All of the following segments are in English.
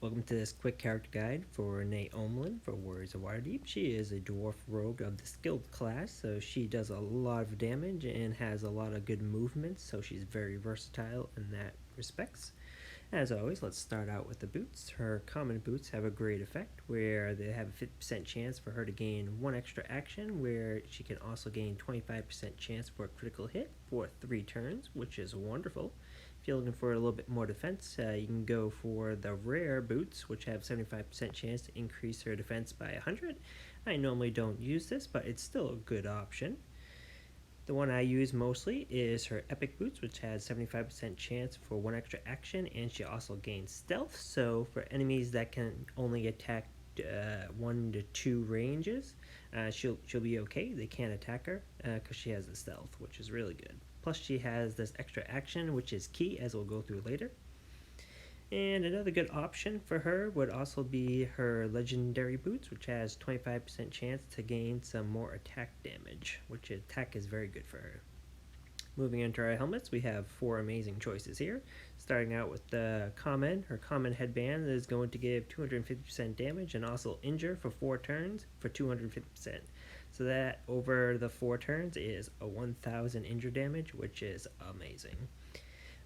Welcome to this quick character guide for Naomlen for Warriors of Waterdeep. She is a dwarf rogue of the skilled class, so she does a lot of damage and has a lot of good movements, so she's very versatile in that respects. As always, let's start out with the boots. Her common boots have a great effect where they have a 50% chance for her to gain 1 extra action, where she can also gain 25% chance for a critical hit for 3 turns, which is wonderful. If you're looking for a little bit more defense, you can go for the rare boots, which have 75% chance to increase her defense by 100. I normally don't use this, but it's still a good option. The one I use mostly is her epic boots, which has 75% chance for 1 extra action, and she also gains stealth. So for enemies that can only attack 1 to 2 ranges, she'll be okay. They can't attack her because she has the stealth, which is really good. Plus she has this extra action, which is key, as we'll go through later. And another good option for her would also be her legendary boots, which has 25% chance to gain some more attack damage, which attack is very good for her. Moving into our helmets, we have 4 amazing choices here. Starting out with the common, her common headband is going to give 250% damage and also injure for 4 turns for 250%. So that over the 4 turns is a 1000 injure damage, which is amazing.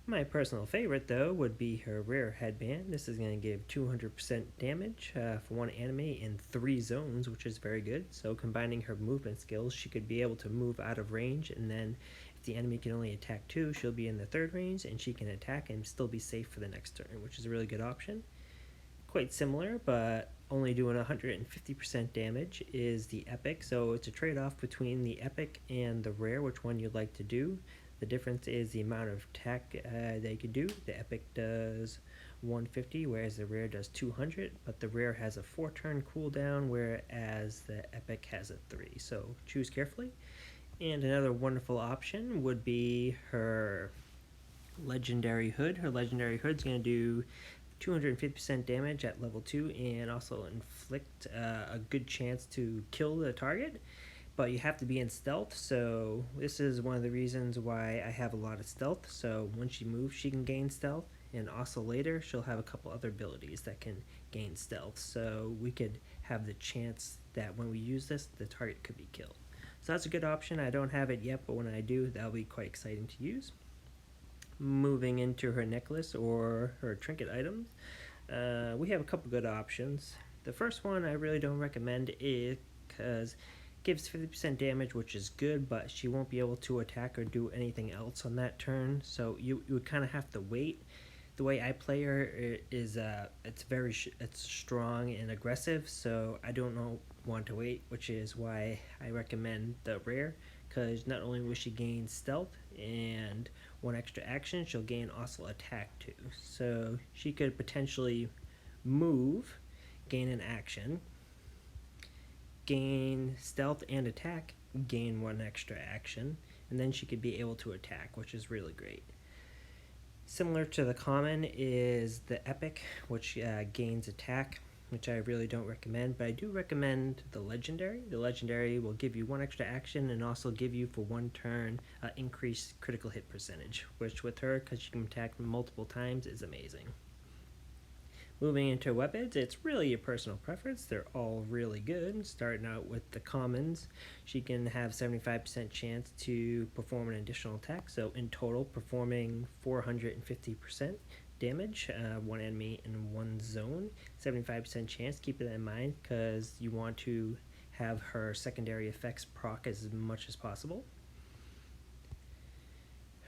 My personal favorite, though, would be her rare headband. This is going to give 200% damage for 1 enemy in 3 zones, which is very good. So combining her movement skills, she could be able to move out of range, and then if the enemy can only attack 2, she'll be in the 3rd range, and she can attack and still be safe for the next turn, which is a really good option. Quite similar, but only doing 150% damage is the epic, so it's a trade-off between the epic and the rare, which one you'd like to do. The difference is the amount of attack they can do. The epic does 150, whereas the rare does 200, but the rare has a 4-turn cooldown, whereas the epic has a 3, so choose carefully. And another wonderful option would be her legendary hood. Her legendary hood's going to do 250% damage at level 2 and also inflict a good chance to kill the target, but you have to be in stealth, so this is one of the reasons why I have a lot of stealth. So when she moves, she can gain stealth, and also later she'll have a couple other abilities that can gain stealth, so we could have the chance that when we use this, the target could be killed. So that's a good option. I don't have it yet, but when I do, that'll be quite exciting to use. Moving into her necklace or her trinket items, we have a couple good options. The first one I really don't recommend is because it gives 50% damage, which is good, but she won't be able to attack or do anything else on that turn, so you would kind of have to wait. The way I play her is it's strong and aggressive, so I don't want to wait, which is why I recommend the rare, because not only will she gain stealth and 1 extra action, she'll gain also attack too. So she could potentially move, gain an action, gain stealth and attack, gain 1 extra action, and then she could be able to attack, which is really great. Similar to the common is the epic, which gains attack, which I really don't recommend, but I do recommend the legendary. The legendary will give you 1 extra action and also give you for 1 turn increased critical hit percentage, which with her, because she can attack multiple times, is amazing. Moving into weapons, it's really a personal preference. They're all really good. Starting out with the commons, she can have 75% chance to perform an additional attack, so in total performing 450% damage, 1 enemy in 1 zone, 75% chance. Keep that in mind because you want to have her secondary effects proc as much as possible.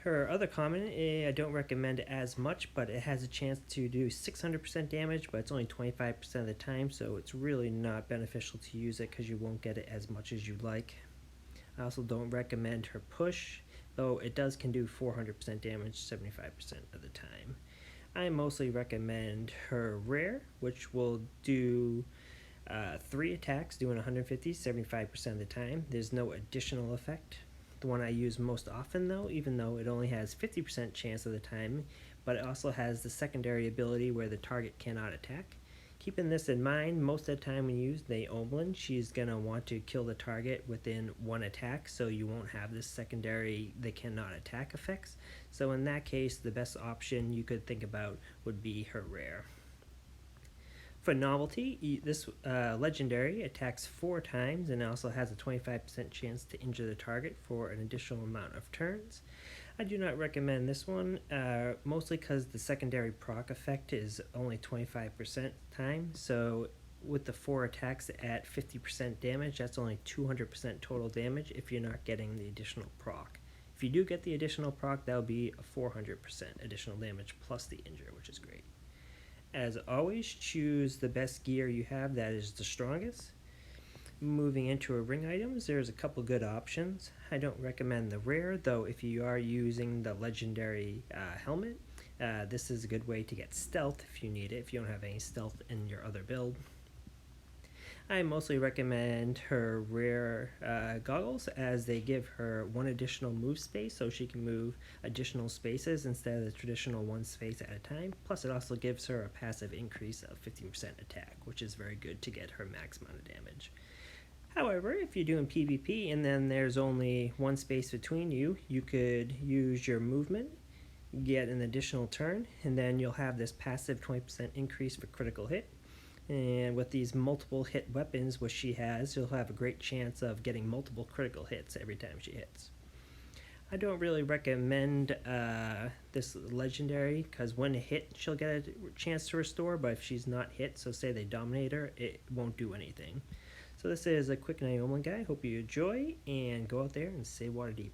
Her other common, I don't recommend as much, but it has a chance to do 600% damage, but it's only 25% of the time, so it's really not beneficial to use it because you won't get it as much as you'd like. I also don't recommend her push, though it can do 400% damage 75% of the time. I mostly recommend her rare, which will do 3 attacks, doing 150, 75% of the time. There's no additional effect. The one I use most often, though, even though it only has 50% chance of the time, but it also has the secondary ability where the target cannot attack. Keeping this in mind, most of the time when you use Naomlen, she's going to want to kill the target within 1 attack, so you won't have this secondary they cannot attack effects. So in that case, the best option you could think about would be her rare. For novelty, this legendary attacks 4 times and also has a 25% chance to injure the target for an additional amount of turns. I do not recommend this one, mostly because the secondary proc effect is only 25% time, so with the 4 attacks at 50% damage, that's only 200% total damage if you're not getting the additional proc. If you do get the additional proc, that will be a 400% additional damage plus the injure, which is great. As always, choose the best gear you have that is the strongest. Moving into our ring items, there's a couple good options. I don't recommend the rare, though if you are using the legendary helmet, this is a good way to get stealth if you need it, if you don't have any stealth in your other build. I mostly recommend her rare goggles, as they give her 1 additional move space, so she can move additional spaces instead of the traditional 1 space at a time. Plus it also gives her a passive increase of 15% attack, which is very good to get her max amount of damage. However, if you're doing PvP and then there's only 1 space between you, you could use your movement, get an additional turn, and then you'll have this passive 20% increase for critical hit. And with these multiple hit weapons, which she has, you'll have a great chance of getting multiple critical hits every time she hits. I don't really recommend this legendary, because when hit, she'll get a chance to restore, but if she's not hit, so say they dominate her, it won't do anything. So this is a quick Naomlen guide. Hope you enjoy, and go out there and save Waterdeep.